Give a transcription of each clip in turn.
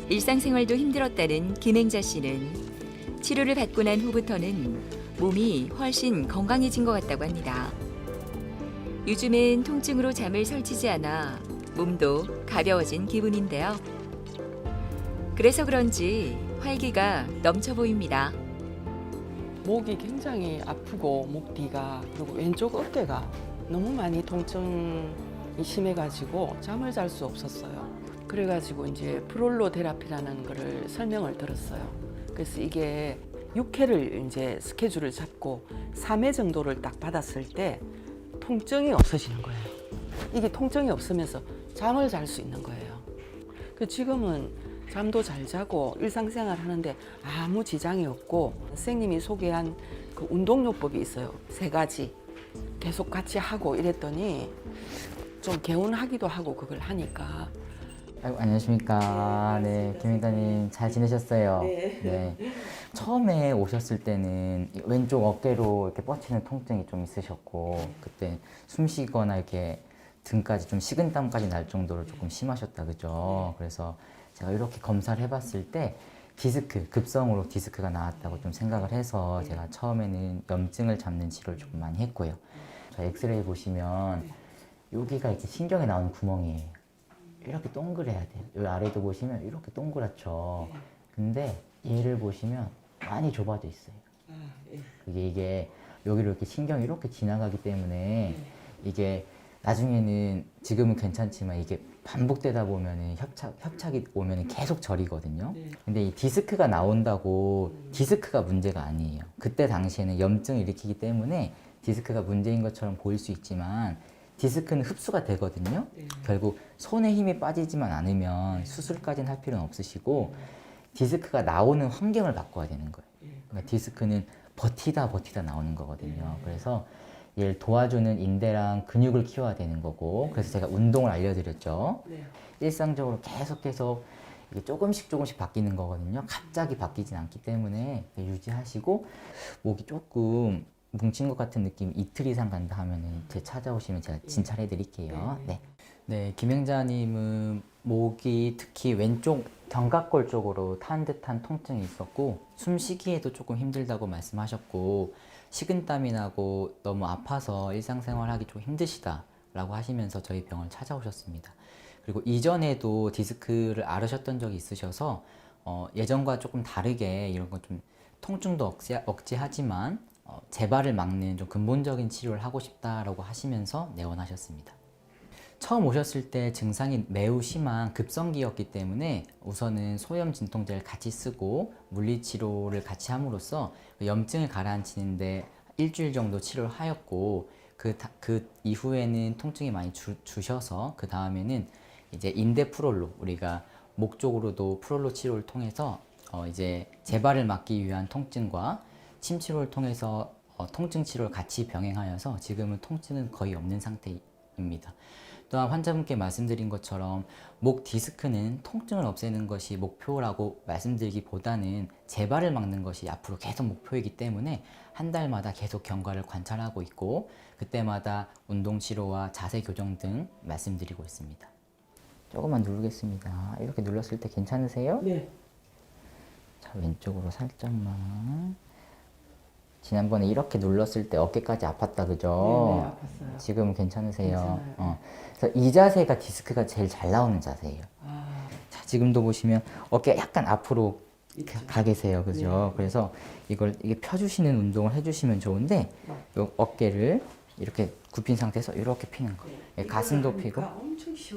일상생활도 힘들었다는 김행자 씨는 치료를 받고 난 후부터는 몸이 훨씬 건강해진 것 같다고 합니다. 요즘엔 통증으로 잠을 설치지 않아 몸도 가벼워진 기분인데요. 그래서 그런지 활기가 넘쳐 보입니다. 목이 굉장히 아프고 목 뒤가 그리고 왼쪽 어깨가 너무 많이 통증이 심해가지고 잠을 잘 수 없었어요. 그래가지고 이제 프롤로 테라피라는 거를 설명을 들었어요. 그래서 이게 6회를 이제 스케줄을 잡고 3회 정도를 딱 받았을 때 통증이 없어지는 거예요. 이게 통증이 없으면서 잠을 잘 수 있는 거예요. 그 지금은 잠도 잘 자고 일상생활 하는데 아무 지장이 없고, 선생님이 소개한 그 운동요법이 있어요. 3가지 계속 같이 하고 이랬더니 좀 개운하기도 하고 그걸 하니까. 아이고, 안녕하십니까. 네, 김행자님 잘 지내셨어요? 네. 처음에 오셨을 때는 왼쪽 어깨로 이렇게 뻗치는 통증이 좀 있으셨고, 그때 숨 쉬거나 이렇게 등까지 좀 식은땀까지 날 정도로 조금 심하셨다, 그죠? 그래서 제가 이렇게 검사를 해봤을 때 디스크, 급성으로 디스크가 나왔다고 좀 생각을 해서 제가 처음에는 염증을 잡는 치료를 조금 많이 했고요. 저 엑스레이 보시면 여기가 이렇게 신경에 나오는 구멍이에요. 이렇게 동그래야 돼요. 여기 아래도 보시면 이렇게 동그랗죠. 근데 얘를 보시면 많이 좁아져 있어요. 이게 여기로 이렇게 신경이 이렇게 지나가기 때문에 이게 나중에는 지금은 괜찮지만 이게 반복되다 보면은 협착이 오면은 계속 저리거든요. 근데 이 디스크가 나온다고 디스크가 문제가 아니에요. 그때 당시에는 염증을 일으키기 때문에 디스크가 문제인 것처럼 보일 수 있지만 디스크는 흡수가 되거든요. 결국 손에 힘이 빠지지만 않으면 수술까지는 할 필요는 없으시고 디스크가 나오는 환경을 바꿔야 되는 거예요. 그러니까 디스크는 버티다 나오는 거거든요. 그래서 얘를 도와주는 인대랑 근육을 키워야 되는 거고, 그래서 제가 운동을 알려드렸죠. 일상적으로 계속 이게 조금씩 바뀌는 거거든요. 갑자기 바뀌진 않기 때문에 유지하시고, 목이 조금 뭉친 것 같은 느낌 이틀 이상 간다 하면은 제 찾아오시면 제가 진찰해 드릴게요. 네, 김행자님은 목이 특히 왼쪽 견갑골 쪽으로 탄 듯한 통증이 있었고, 숨쉬기에도 조금 힘들다고 말씀하셨고, 식은땀이 나고 너무 아파서 일상생활하기 좀 힘드시다라고 하시면서 저희 병원을 찾아오셨습니다. 그리고 이전에도 디스크를 앓으셨던 적이 있으셔서 예전과 조금 다르게 이런 건 좀 통증도 억제하지만 재발을 막는 좀 근본적인 치료를 하고 싶다라고 하시면서 내원하셨습니다. 처음 오셨을 때 증상이 매우 심한 급성기였기 때문에 우선은 소염 진통제를 같이 쓰고 물리치료를 같이 함으로써 염증을 가라앉히는데 일주일 정도 치료를 하였고, 그 이후에는 통증이 많이 주셔서 그 다음에는 이제 인대 프롤로, 우리가 목 쪽으로도 프롤로 치료를 통해서 이제 재발을 막기 위한 통증과 침 치료를 통해서 통증 치료를 같이 병행하여서 지금은 통증은 거의 없는 상태입니다. 또한 환자분께 말씀드린 것처럼 목 디스크는 통증을 없애는 것이 목표라고 말씀드리기보다는 재발을 막는 것이 앞으로 계속 목표이기 때문에 한 달마다 계속 경과를 관찰하고 있고, 그때마다 운동 치료와 자세 교정 등 말씀드리고 있습니다. 조금만 누르겠습니다. 이렇게 눌렀을 때 괜찮으세요? 네. 자, 왼쪽으로 살짝만. 지난번에 이렇게 눌렀을 때 어깨까지 아팠다, 그죠? 네, 아팠어요. 지금은 괜찮으세요? 괜찮아요. 그래서 이 자세가 디스크가 제일 잘 나오는 자세예요. 자, 지금도 보시면 어깨가 약간 앞으로 가 계세요, 그죠? 그래서 이게 펴주시는 운동을 해주시면 좋은데, 요 어깨를 이렇게 굽힌 상태에서 이렇게 피는 거예요. 가슴도 피고,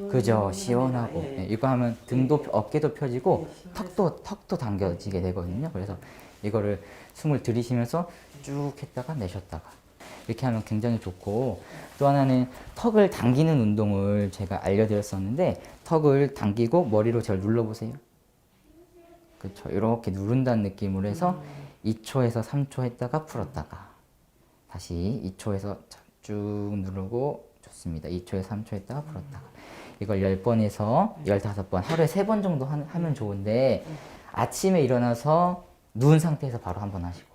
그죠? 시원하고. 이거 하면 등도, 어깨도 펴지고, 턱도 당겨지게 되거든요. 그래서 이거를 숨을 들이쉬면서 쭉 했다가 내쉬었다가 이렇게 하면 굉장히 좋고, 또 하나는 턱을 당기는 운동을 제가 알려드렸었는데, 턱을 당기고 머리로 제가 눌러보세요. 그렇죠. 이렇게 누른다는 느낌으로 해서 2초에서 3초 했다가 풀었다가 다시 2초에서 쭉 누르고, 좋습니다. 2초에서 3초 했다가 풀었다가, 이걸 10번에서 15번, 하루에 3번 정도 하면 좋은데, 아침에 일어나서 누운 상태에서 바로 한번 하시고,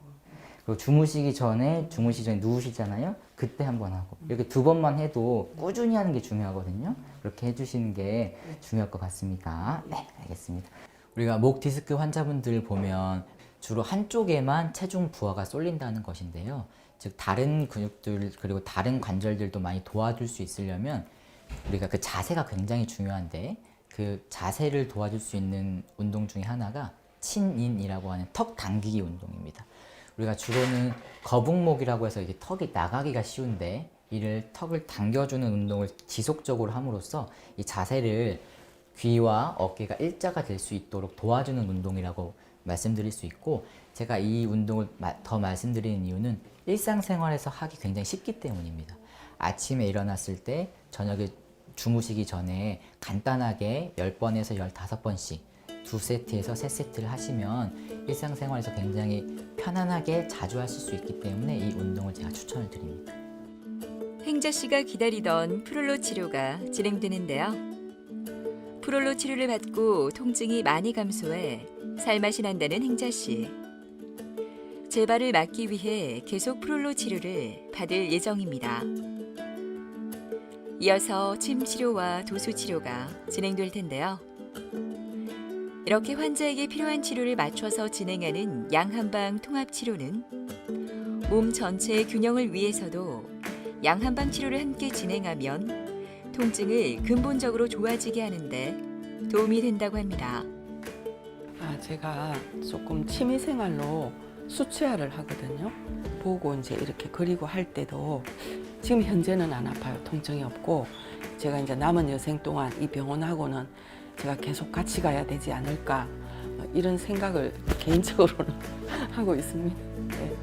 그리고 주무시기 전에 누우시잖아요. 그때 한번 하고, 이렇게 2번만 해도 꾸준히 하는 게 중요하거든요. 그렇게 해주시는 게 중요할 것 같습니다. 네, 알겠습니다. 우리가 목 디스크 환자분들 보면 주로 한쪽에만 체중 부하가 쏠린다는 것인데요. 즉 다른 근육들 그리고 다른 관절들도 많이 도와줄 수 있으려면 우리가 그 자세가 굉장히 중요한데 그 자세를 도와줄 수 있는 운동 중에 하나가 친인이라고 하는 턱 당기기 운동입니다. 우리가 주로는 거북목이라고 해서 이게 턱이 나가기가 쉬운데 이를 턱을 당겨주는 운동을 지속적으로 함으로써 이 자세를 귀와 어깨가 일자가 될 수 있도록 도와주는 운동이라고 말씀드릴 수 있고, 제가 이 운동을 더 말씀드리는 이유는 일상생활에서 하기 굉장히 쉽기 때문입니다. 아침에 일어났을 때 저녁에 주무시기 전에 간단하게 10번에서 15번씩 2세트에서 3세트를 하시면 일상생활에서 굉장히 편안하게 자주 하실 수 있기 때문에 이 운동을 제가 추천을 드립니다. 행자 씨가 기다리던 프롤로 치료가 진행되는데요. 프롤로 치료를 받고 통증이 많이 감소해 살맛이 난다는 행자 씨. 재발을 막기 위해 계속 프롤로 치료를 받을 예정입니다. 이어서 침 치료와 도수 치료가 진행될 텐데요. 이렇게 환자에게 필요한 치료를 맞춰서 진행하는 양한방 통합 치료는 몸 전체의 균형을 위해서도 양한방 치료를 함께 진행하면 통증을 근본적으로 좋아지게 하는데 도움이 된다고 합니다. 제가 조금 취미생활로 수채화를 하거든요. 보고 이제 이렇게 그리고 할 때도 지금 현재는 안 아파요. 통증이 없고 제가 이제 남은 여생 동안 이 병원하고는 제가 계속 같이 가야 되지 않을까 이런 생각을 개인적으로는 하고 있습니다. 네.